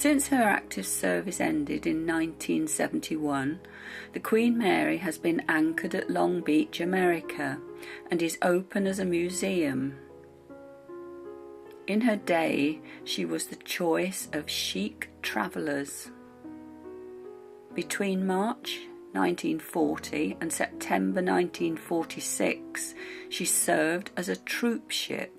Since her active service ended in 1971, the Queen Mary has been anchored at Long Beach, America, and is open as a museum. In her day, she was the choice of chic travellers. Between March 1940 and September 1946, she served as a troop ship.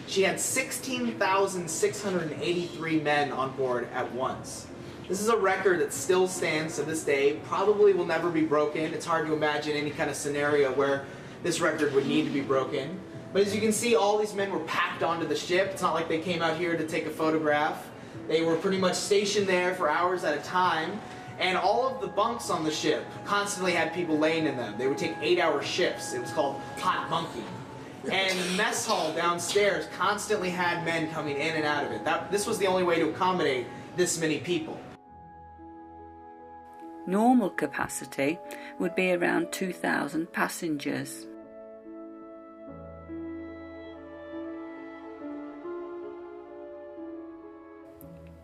She had 16,683 men on board at once. This is a record that still stands to this day, probably will never be broken. It's hard to imagine any kind of scenario where this record would need to be broken. But as you can see, all these men were packed onto the ship. It's not like they came out here to take a photograph. They were pretty much stationed there for hours at a time. And all of the bunks on the ship constantly had people laying in them. They would take 8-hour shifts. It was called hot bunking. And the mess hall downstairs constantly had men coming in and out of it. This was the only way to accommodate this many people. Normal capacity would be around 2,000 passengers.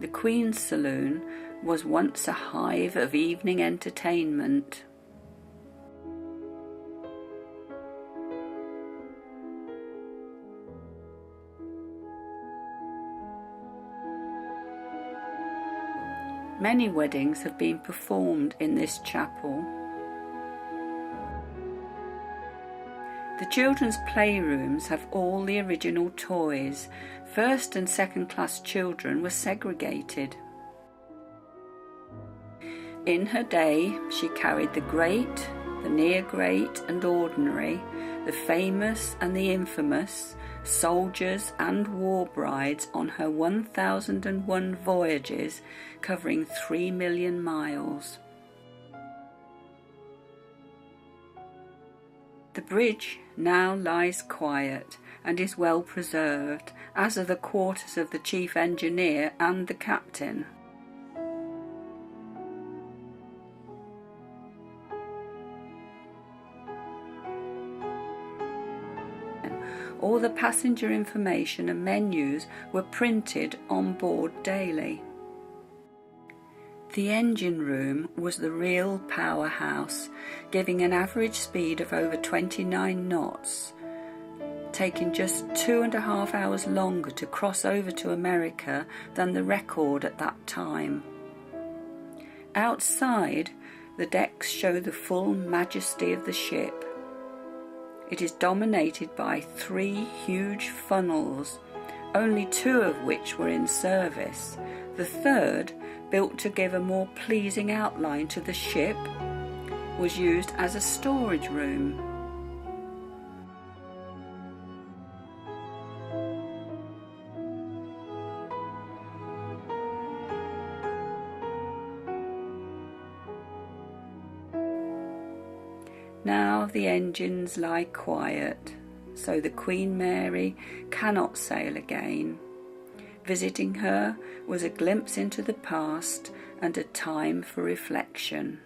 The Queen's Saloon was once a hive of evening entertainment. Many weddings have been performed in this chapel. The children's playrooms have all the original toys. First and second class children were segregated. In her day, she carried the great, the near great and ordinary, the famous and the infamous, soldiers and war brides on her 1001 voyages covering 3 million miles. The bridge now lies quiet and is well preserved, as are the quarters of the chief engineer and the captain. All the passenger information and menus were printed on board daily. The engine room was the real powerhouse, giving an average speed of over 29 knots, taking just 2.5 hours longer to cross over to America than the record at that time. Outside, the decks show the full majesty of the ship. It is dominated by 3 huge funnels, only 2 of which were in service. The third, built to give a more pleasing outline to the ship, was used as a storage room. Now the engines lie quiet, so the Queen Mary cannot sail again. Visiting her was a glimpse into the past and a time for reflection.